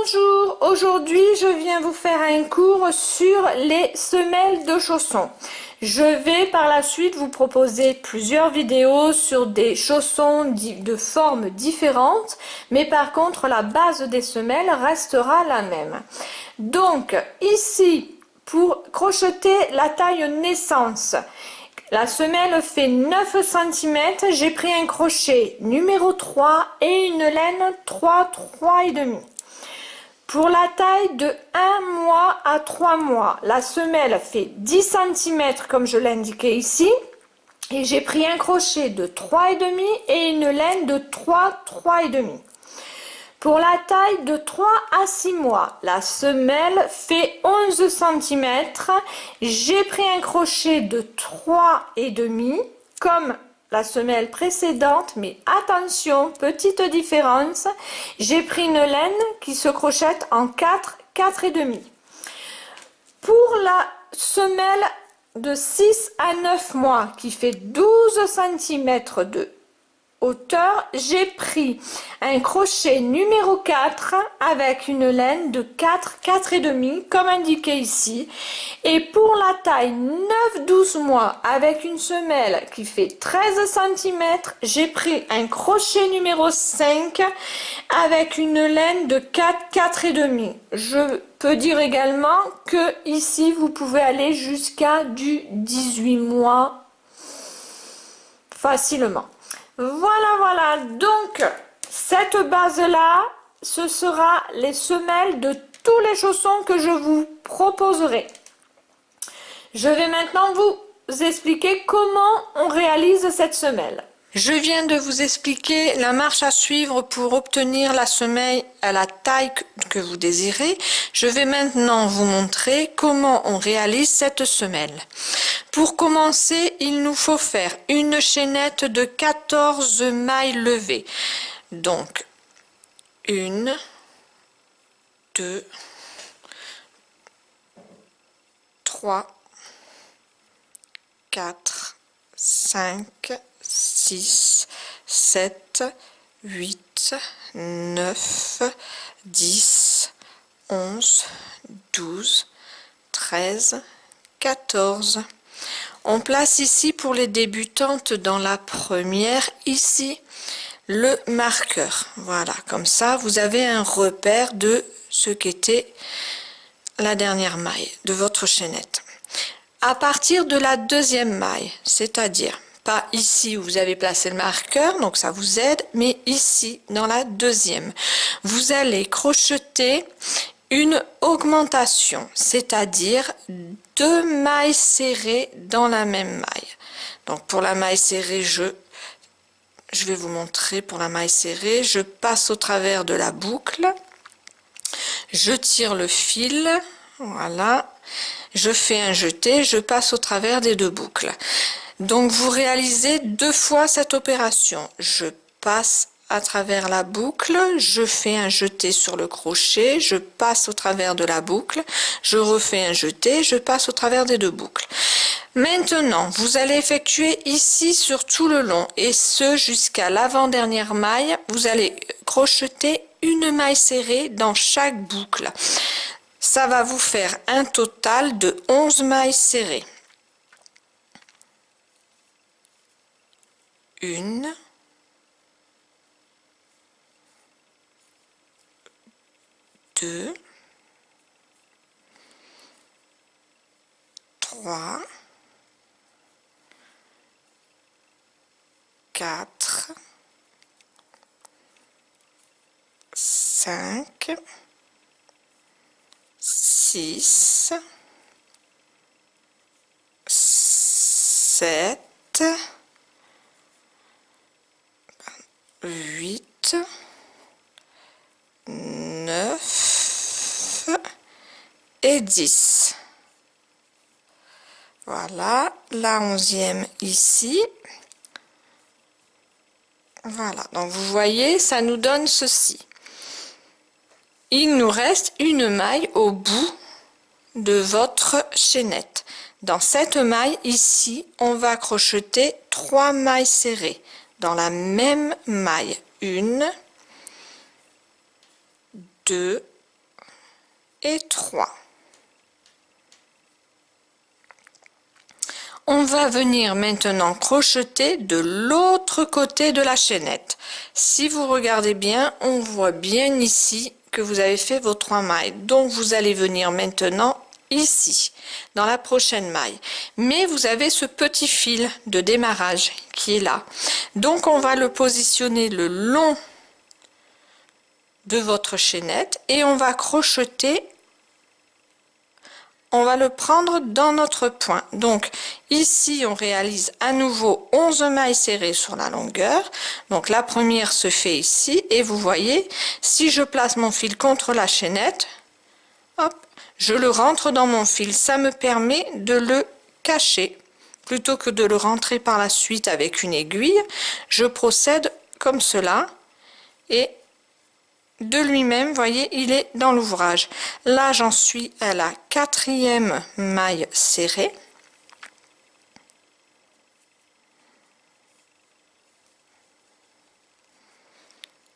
Bonjour, aujourd'hui je viens vous faire un cours sur les semelles de chaussons. Je vais par la suite vous proposer plusieurs vidéos sur des chaussons de formes différentes, mais par contre la base des semelles restera la même. Donc ici, pour crocheter la taille naissance, la semelle fait 9 cm, j'ai pris un crochet numéro 3 et une laine 3,5. Pour la taille de 1 mois à 3 mois, la semelle fait 10 cm comme je l'indiquais ici. Et j'ai pris un crochet de 3,5 et une laine de 3,5. Pour la taille de 3 à 6 mois, la semelle fait 11 cm. J'ai pris un crochet de 3,5 comme la semelle précédente, mais attention, petite différence, j'ai pris une laine qui se crochette en 4, 4,5. Pour la semelle de 6 à 9 mois qui fait 12 cm de hauteur, j'ai pris un crochet numéro 4 avec une laine de 4, 4,5 comme indiqué ici. Et pour la taille 9-12 mois avec une semelle qui fait 13 cm, j'ai pris un crochet numéro 5 avec une laine de 4, 4,5. Je peux dire également que ici vous pouvez aller jusqu'à du 18 mois facilement. Voilà, donc cette base là, ce sera les semelles de tous les chaussons que je vous proposerai. Je vais maintenant vous expliquer comment on réalise cette semelle. Je viens de vous expliquer la marche à suivre pour obtenir la semelle à la taille que vous désirez. Je vais maintenant vous montrer comment on réalise cette semelle. Pour commencer, il nous faut faire une chaînette de 14 mailles levées. Donc, 1, 2, 3, 4, 5, 6, 7, 8, 9, 10, 11, 12, 13, 14. On place ici pour les débutantes dans la première, ici, le marqueur. Voilà, comme ça, vous avez un repère de ce qu'était la dernière maille de votre chaînette. À partir de la deuxième maille, c'est-à-dire pas ici où vous avez placé le marqueur, donc ça vous aide, mais ici dans la deuxième, vous allez crocheter une augmentation, c'est-à-dire 2 mailles serrées dans la même maille. Donc pour la maille serrée, je vais vous montrer. Pour la maille serrée, je passe au travers de la boucle, je tire le fil, voilà, je fais un jeté, je passe au travers des deux boucles. Donc vous réalisez 2 fois cette opération. Je passe à travers la boucle, je fais un jeté sur le crochet, je passe au travers de la boucle, je refais un jeté, je passe au travers des deux boucles. Maintenant, vous allez effectuer ici sur tout le long, et ce jusqu'à l'avant-dernière maille. Vous allez crocheter une maille serrée dans chaque boucle. Ça va vous faire un total de 11 mailles serrées. 1, 2, 3, 4, 5, 6, 7, 8, 9 et 10. Voilà, la 11e ici. Voilà, donc vous voyez, ça nous donne ceci. Il nous reste une maille au bout de votre chaînette. Dans cette maille ici, on va crocheter 3 mailles serrées dans la même maille. 1, 2, et 3. On va venir maintenant crocheter de l'autre côté de la chaînette. Si vous regardez bien, on voit bien ici que vous avez fait vos 3 mailles. Donc vous allez venir maintenant ici, dans la prochaine maille. Mais vous avez ce petit fil de démarrage qui est là. Donc on va le positionner le long de votre chaînette et on va crocheter. On va le prendre dans notre point. Donc ici on réalise à nouveau 11 mailles serrées sur la longueur. Donc la première se fait ici et vous voyez, si je place mon fil contre la chaînette, hop, je le rentre dans mon fil. Ça me permet de le cacher plutôt que de le rentrer par la suite avec une aiguille. Je procède comme cela et de lui-même, voyez, il est dans l'ouvrage. Là j'en suis à la 4e maille serrée.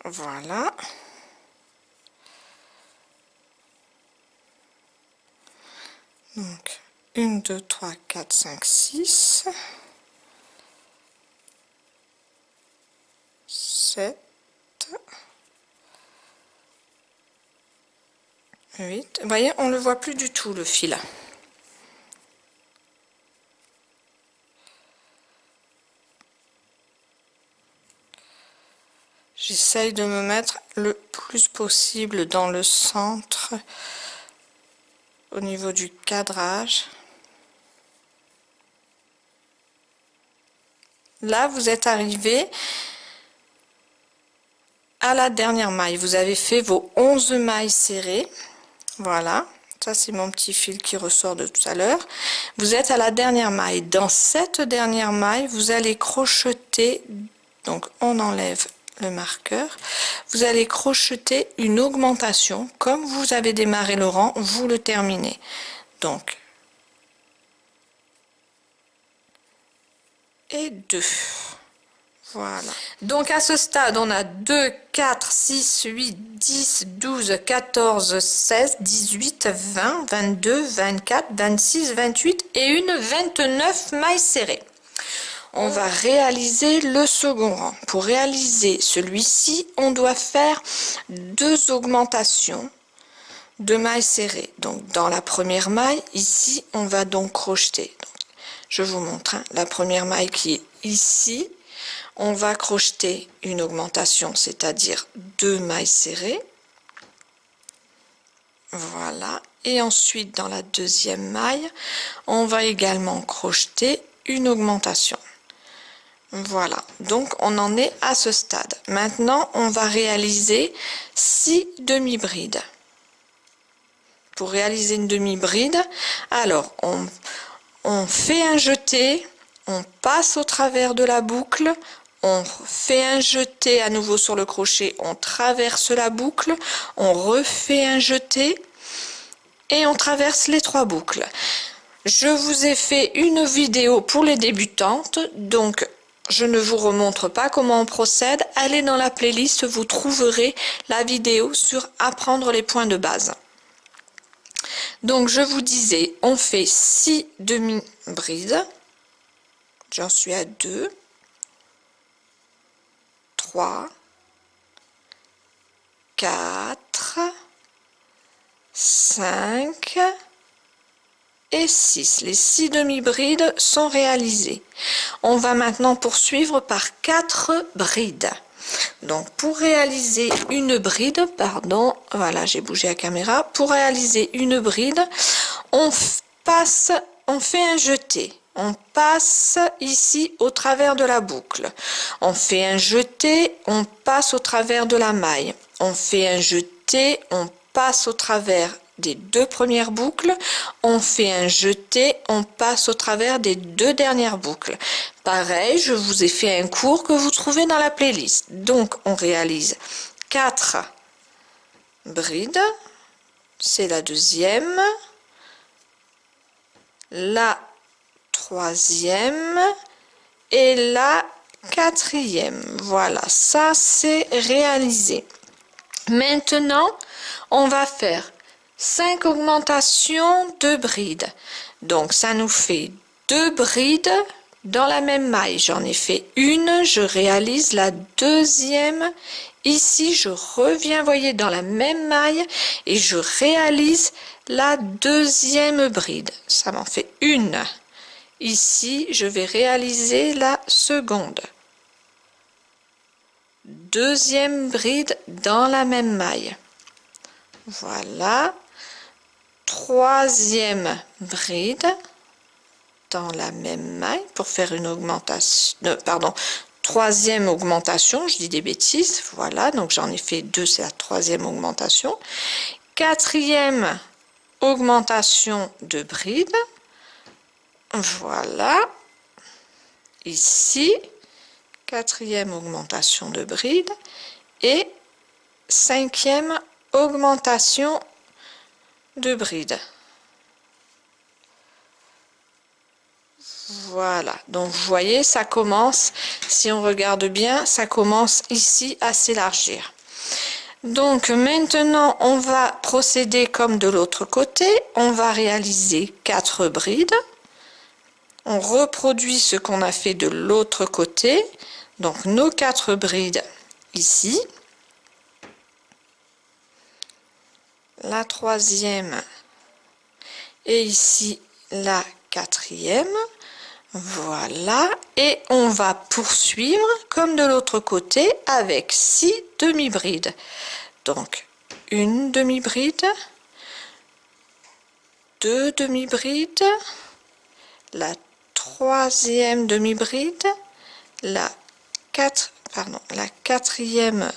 Voilà. Donc 1 2 3 4 5 6 7 8. Vous voyez, on ne le voit plus du tout le fil. J'essaye de me mettre le plus possible dans le centre au niveau du cadrage. Là, vous êtes arrivé à la dernière maille. Vous avez fait vos 11 mailles serrées. Voilà, ça c'est mon petit fil qui ressort de tout à l'heure. Vous êtes à la dernière maille. Dans cette dernière maille, vous allez crocheter, donc on enlève le marqueur, vous allez crocheter une augmentation. Comme vous avez démarré le rang, vous le terminez. Donc, et 2. Voilà. Donc à ce stade, on a 2, 4, 6, 8, 10, 12, 14, 16, 18, 20, 22, 24, 26, 28 et une 29 mailles serrées. On va réaliser le second rang. Pour réaliser celui-ci, on doit faire 2 augmentations de mailles serrées. Donc dans la première maille, ici, on va donc crocheter. Donc, je vous montre la première maille qui est ici. On va crocheter une augmentation, c'est-à-dire 2 mailles serrées. Voilà. Et ensuite, dans la deuxième maille, on va également crocheter une augmentation. Voilà. Donc, on en est à ce stade. Maintenant, on va réaliser 6 demi-brides. Pour réaliser une demi-bride, alors, on fait un jeté, on passe au travers de la boucle, on fait un jeté à nouveau sur le crochet, on traverse la boucle, on refait un jeté et on traverse les 3 boucles. Je vous ai fait une vidéo pour les débutantes, donc je ne vous remontre pas comment on procède. Allez dans la playlist, vous trouverez la vidéo sur apprendre les points de base. Donc je vous disais, on fait 6 demi-brides. J'en suis à 2. 3, 4, 5 et 6. Les 6 demi-brides sont réalisées. On va maintenant poursuivre par 4 brides. Donc pour réaliser une bride, pardon, voilà, j'ai bougé la caméra. Pour réaliser une bride, on fait un jeté. On passe ici au travers de la boucle. On fait un jeté, on passe au travers de la maille. On fait un jeté, on passe au travers des 2 premières boucles. On fait un jeté, on passe au travers des 2 dernières boucles. Pareil, je vous ai fait un cours que vous trouvez dans la playlist. Donc, on réalise 4 brides. C'est la deuxième. La troisième et la 4e. Voilà, ça c'est réalisé. Maintenant, on va faire 5 augmentations de brides. Donc ça nous fait 2 brides dans la même maille. J'en ai fait une, je réalise la deuxième. Ici, je reviens, voyez, dans la même maille et je réalise la deuxième bride. Ça m'en fait une. Ici, je vais réaliser la seconde. Deuxième bride dans la même maille. Voilà. Troisième bride dans la même maille pour faire une augmentation, pardon, troisième augmentation, je dis des bêtises, voilà, donc j'en ai fait deux, c'est la troisième augmentation. Quatrième augmentation de bride, voilà, ici, quatrième augmentation de bride, et cinquième augmentation de bride. Voilà, donc vous voyez, ça commence, si on regarde bien, ça commence ici à s'élargir. Donc maintenant, on va procéder comme de l'autre côté. On va réaliser 4 brides. On reproduit ce qu'on a fait de l'autre côté. Donc nos 4 brides ici. La troisième et ici la quatrième. Voilà, et on va poursuivre comme de l'autre côté avec 6 demi-brides. Donc, une demi-bride, 2 demi-brides, la troisième demi-bride, la quatrième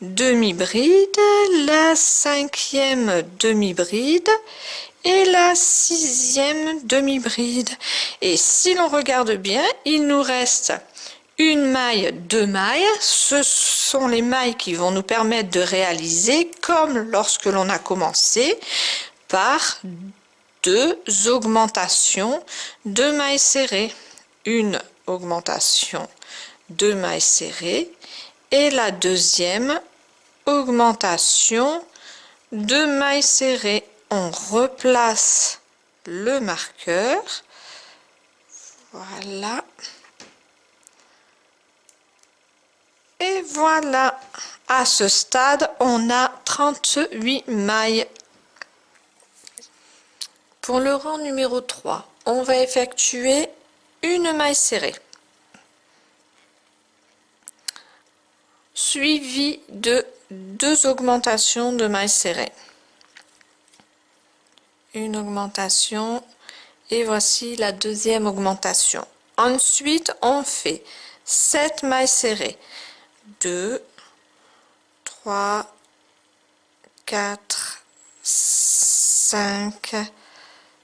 demi-bride, la cinquième demi-bride et la sixième demi-bride. Et si l'on regarde bien, il nous reste une maille, 2 mailles. Ce sont les mailles qui vont nous permettre de réaliser, comme lorsque l'on a commencé, par 2 augmentations de mailles serrées. Une augmentation de mailles serrées et la deuxième augmentation de mailles serrées. On replace le marqueur, voilà, et voilà, à ce stade on a 38 mailles. Pour le rang numéro 3, on va effectuer une maille serrée suivie de 2 augmentations de mailles serrées. Une augmentation et voici la deuxième augmentation. Ensuite, on fait 7 mailles serrées. 2, 3, 4, 5,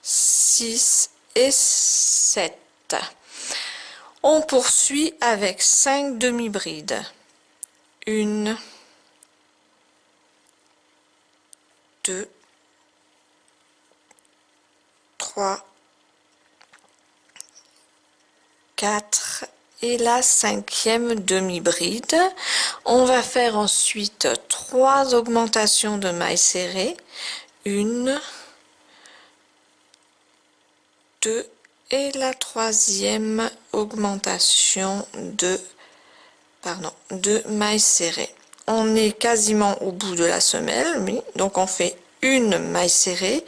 6 et 7. On poursuit avec 5 demi-brides. 1, 2, 3, 4 et la cinquième demi-bride. On va faire ensuite 3 augmentations de mailles serrées. 1, 2 et la troisième augmentation de mailles serrées. On est quasiment au bout de la semelle, oui, donc on fait une maille serrée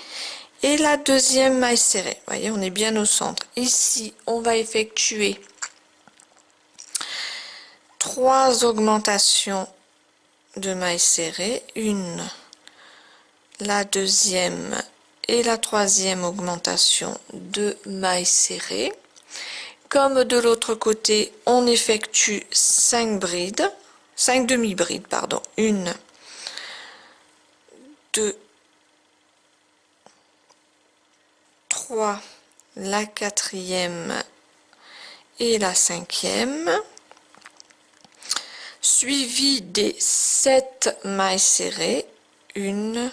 et la deuxième maille serrée. Vous voyez, on est bien au centre. Ici, on va effectuer 3 augmentations de mailles serrées, une, la deuxième et la troisième augmentation de mailles serrées. Comme de l'autre côté, on effectue 5 brides, 5 demi-brides, pardon, 1, 2, 3, la quatrième et la cinquième, suivi des 7 mailles serrées, 1,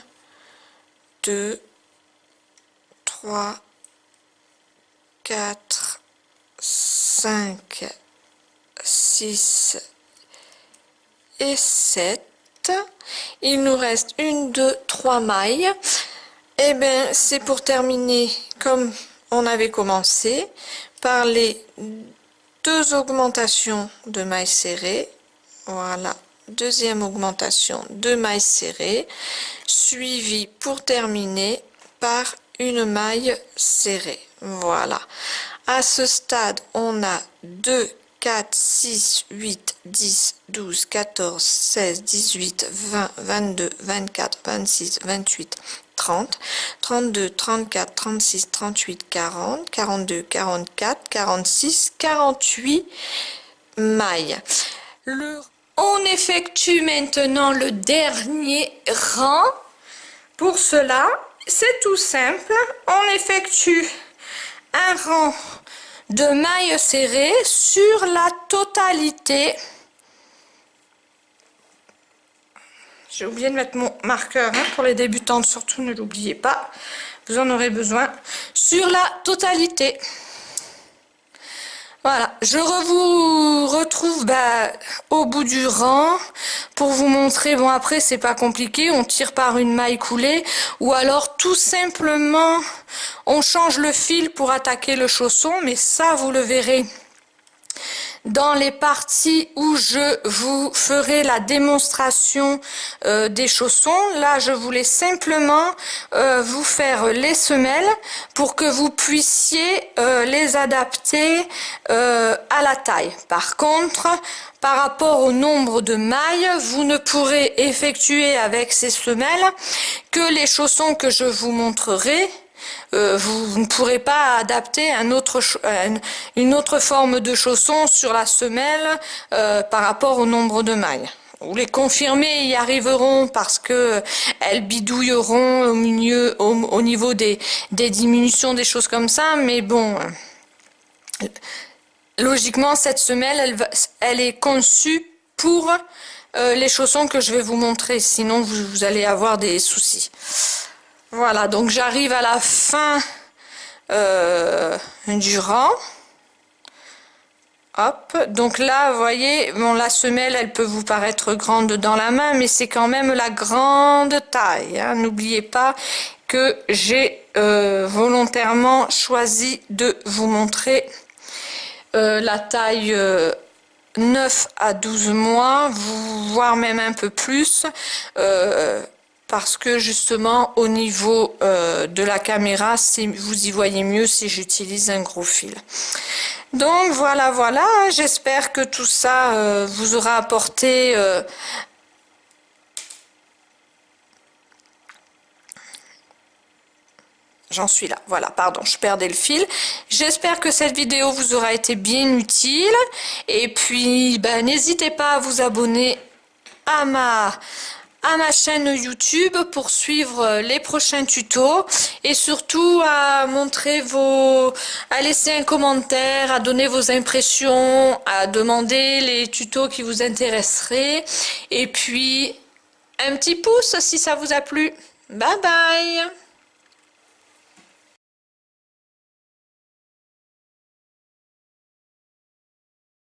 2, 3, 4, 5, 6 et 7. Il nous reste 1, 2, 3 mailles. Eh bien, c'est pour terminer comme on avait commencé par les deux augmentations de mailles serrées. Voilà, deuxième augmentation de mailles serrées, suivie pour terminer par une maille serrée. Voilà. À ce stade, on a 2, 4, 6, 8, 10, 12, 14, 16, 18, 20, 22, 24, 26, 28, 30, 32, 34, 36, 38, 40, 42, 44, 46, 48 mailles. On effectue maintenant le dernier rang. Pour cela, c'est tout simple. On effectue un rang de mailles serrées sur la totalité. J'ai oublié de mettre mon marqueur pour les débutantes, surtout ne l'oubliez pas, vous en aurez besoin, sur la totalité. Voilà, je vous retrouve au bout du rang pour vous montrer. Bon, après c'est pas compliqué, on tire par une maille coulée ou alors tout simplement on change le fil pour attaquer le chausson, mais ça vous le verrez dans les parties où je vous ferai la démonstration des chaussons. Là, je voulais simplement vous faire les semelles pour que vous puissiez les adapter à la taille. Par contre, par rapport au nombre de mailles, vous ne pourrez effectuer avec ces semelles que les chaussons que je vous montrerai. Vous ne pourrez pas adapter une autre forme de chausson sur la semelle par rapport au nombre de mailles. Ou les confirmés y arriveront parce que elles bidouilleront au niveau des diminutions, des choses comme ça, mais bon, logiquement cette semelle elle est conçue pour les chaussons que je vais vous montrer, sinon vous allez avoir des soucis. Voilà, donc j'arrive à la fin du rang. Hop, donc là, vous voyez, bon, la semelle, elle peut vous paraître grande dans la main, mais c'est quand même la grande taille, hein. N'oubliez pas que j'ai volontairement choisi de vous montrer la taille 9 à 12 mois, voire même un peu plus. Parce que justement au niveau de la caméra, vous y voyez mieux si j'utilise un gros fil. Donc voilà, j'espère que tout ça vous aura apporté j'en suis là, voilà, pardon, je perdais le fil. J'espère que cette vidéo vous aura été bien utile. Et puis, n'hésitez pas à vous abonner à ma chaîne YouTube pour suivre les prochains tutos et surtout à à laisser un commentaire, à donner vos impressions, à demander les tutos qui vous intéresseraient et puis un petit pouce si ça vous a plu. Bye bye!